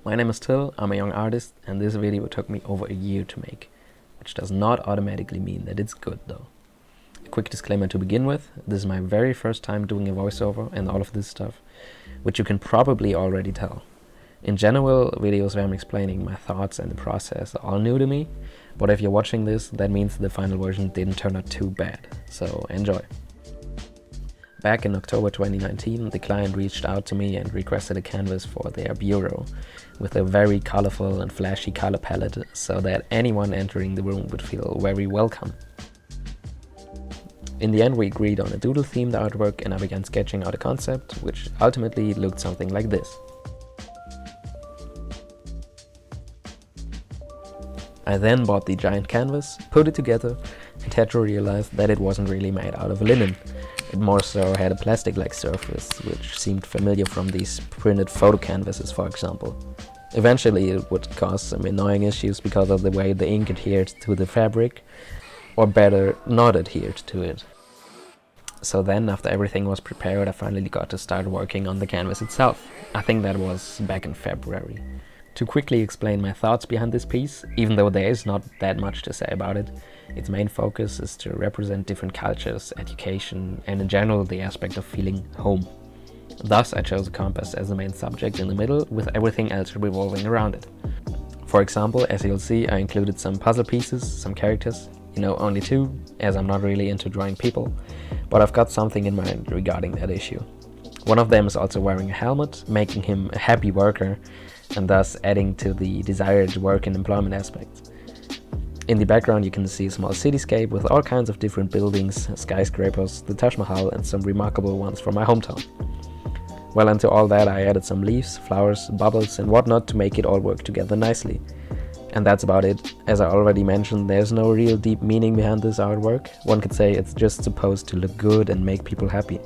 My name is Till, I'm a young artist, and this video took me over a year to make, which does not automatically mean that it's good though. A quick disclaimer to begin with, this is my very first time doing a voiceover and all of this stuff, which you can probably already tell. In general, videos where I'm explaining my thoughts and the process are all new to me, but if you're watching this, that means the final version didn't turn out too bad, so enjoy. Back in October 2019, the client reached out to me and requested a canvas for their bureau, with a very colorful and flashy color palette, so that anyone entering the room would feel very welcome. In the end, we agreed on a doodle-themed artwork and I began sketching out a concept, which ultimately looked something like this. I then bought the giant canvas, put it together, and had to realize that it wasn't really made out of linen. It more so had a plastic-like surface, which seemed familiar from these printed photo canvases, for example. Eventually it would cause some annoying issues because of the way the ink adhered to the fabric, or better, not adhered to it. So then, after everything was prepared, I finally got to start working on the canvas itself. I think that was back in February. To quickly explain my thoughts behind this piece, even though there is not that much to say about it, its main focus is to represent different cultures, education, and in general the aspect of feeling home. Thus I chose a compass as the main subject in the middle, with everything else revolving around it. For example, as you'll see, I included some puzzle pieces, some characters, only 2, as I'm not really into drawing people, but I've got something in mind regarding that issue. One of them is also wearing a helmet, making him a happy worker, and thus adding to the desired work and employment aspects. In the background you can see a small cityscape with all kinds of different buildings, skyscrapers, the Taj Mahal, and some remarkable ones from my hometown. Well, into all that I added some leaves, flowers, bubbles and whatnot to make it all work together nicely. And that's about it. As I already mentioned, there's no real deep meaning behind this artwork. One could say it's just supposed to look good and make people happy.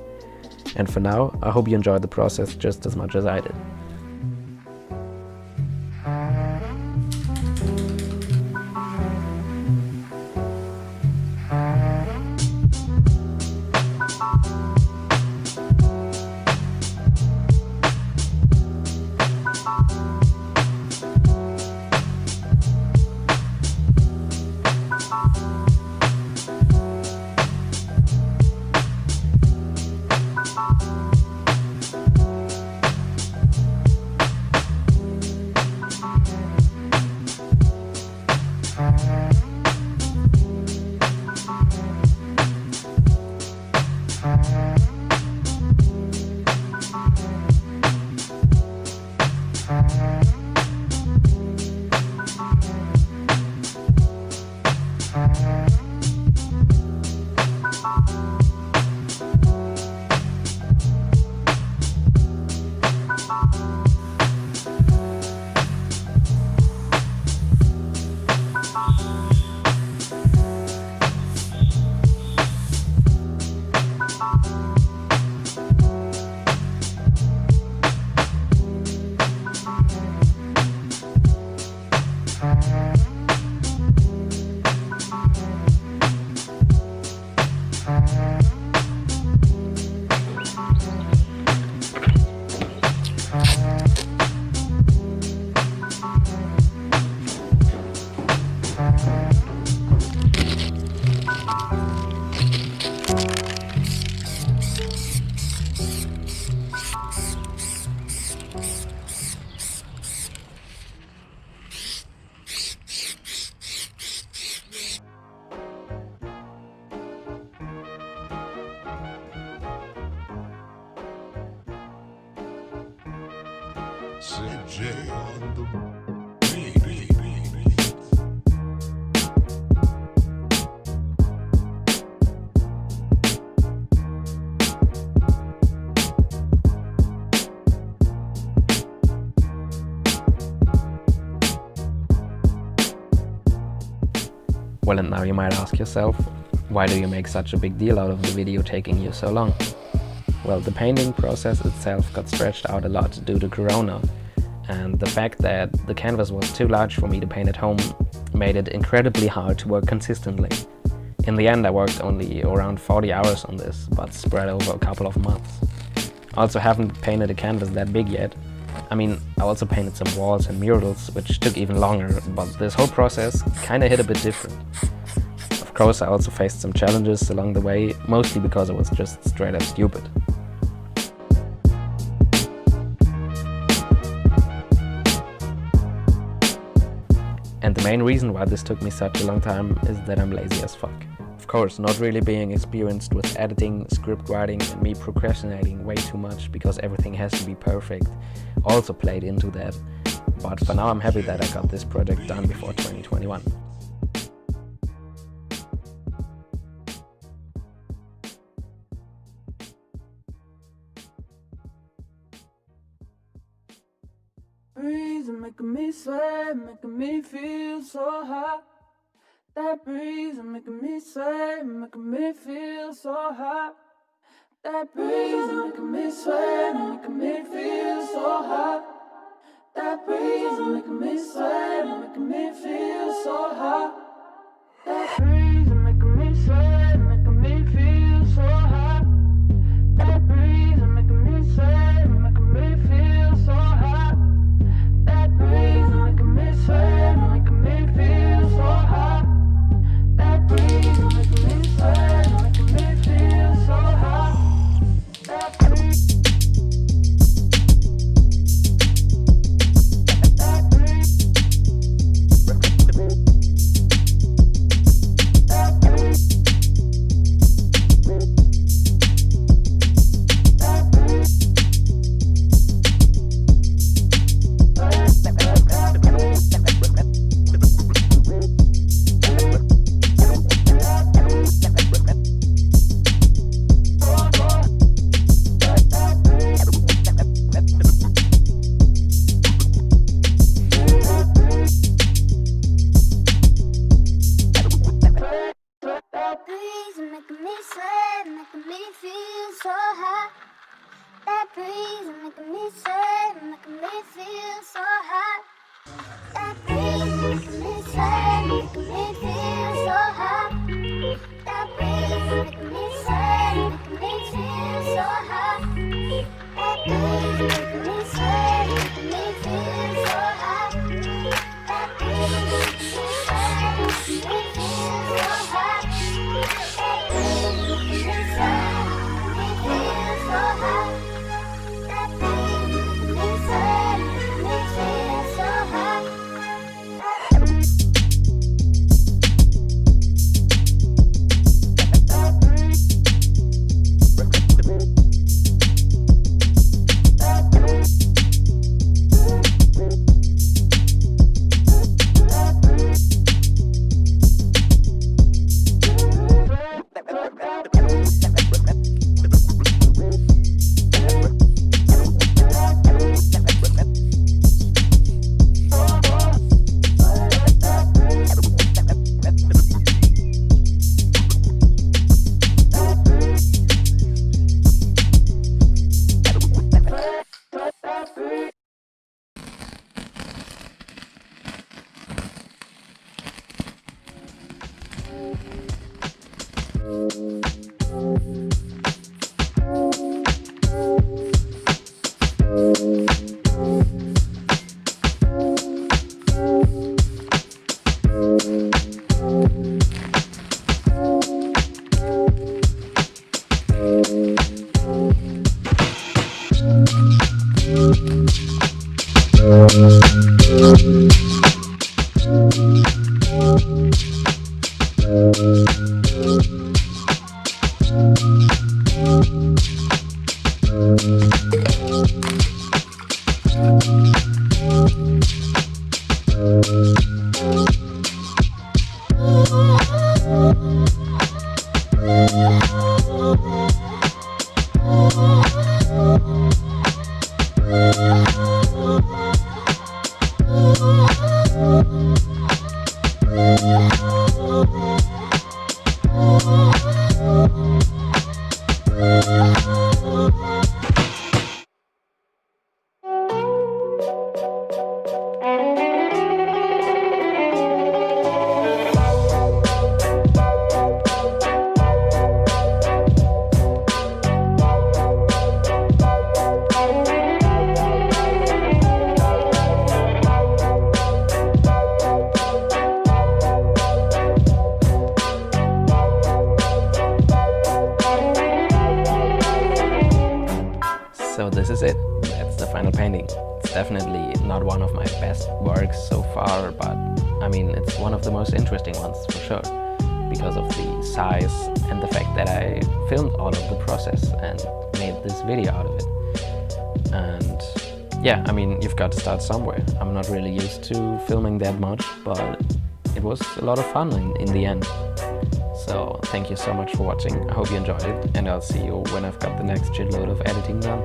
And for now, I hope you enjoyed the process just as much as I did. CJ on the beat. Well, and now you might ask yourself, why do you make such a big deal out of the video taking you so long? Well, the painting process itself got stretched out a lot due to Corona, and the fact that the canvas was too large for me to paint at home made it incredibly hard to work consistently. In the end, I worked only around 40 hours on this, but spread over a couple of months. Also haven't painted a canvas that big yet, I mean, I also painted some walls and murals, which took even longer, but this whole process kinda hit a bit different. Of course, I also faced some challenges along the way, mostly because I was just straight up stupid. And the main reason why this took me such a long time is that I'm lazy as fuck. Of course, not really being experienced with editing, script writing, and me procrastinating way too much because everything has to be perfect also played into that. But for now I'm happy that I got this project done before 2021. Breeze making me sweat, making me feel so hot. That breeze making me sweat, making me feel so hot. That breeze making me sweat, making me feel so hot. That breeze making me sweat, making me feel so hot. That breeze making me sweat, making me feel so hot. That breeze making me sweat, making me feel so hot. That breeze making me sweat, making me feel so hot. That breeze making me sweat, making me feel so hot. That breeze. That breeze making me sweat, making me feel so hot. That breeze making me sweat, making me feel so hot. That breeze making me sweat, making me feel so hot. That breeze making me sweat, making me feel so hot. That breeze making me sweat, making me feel so hot. That breeze making me sweat, making me feel so hot. That breeze making me sweat, making me feel so hot. So this is it. That's the final painting. It's definitely not one of my best works so far, but I mean, it's one of the most interesting ones for sure, because of the size and the fact that I filmed all of the process and made this video out of it. And yeah, I mean, you've got to start somewhere. I'm not really used to filming that much, but it was a lot of fun in the end. So thank you so much for watching. I hope you enjoyed it, and I'll see you when I've got the next shitload of editing done.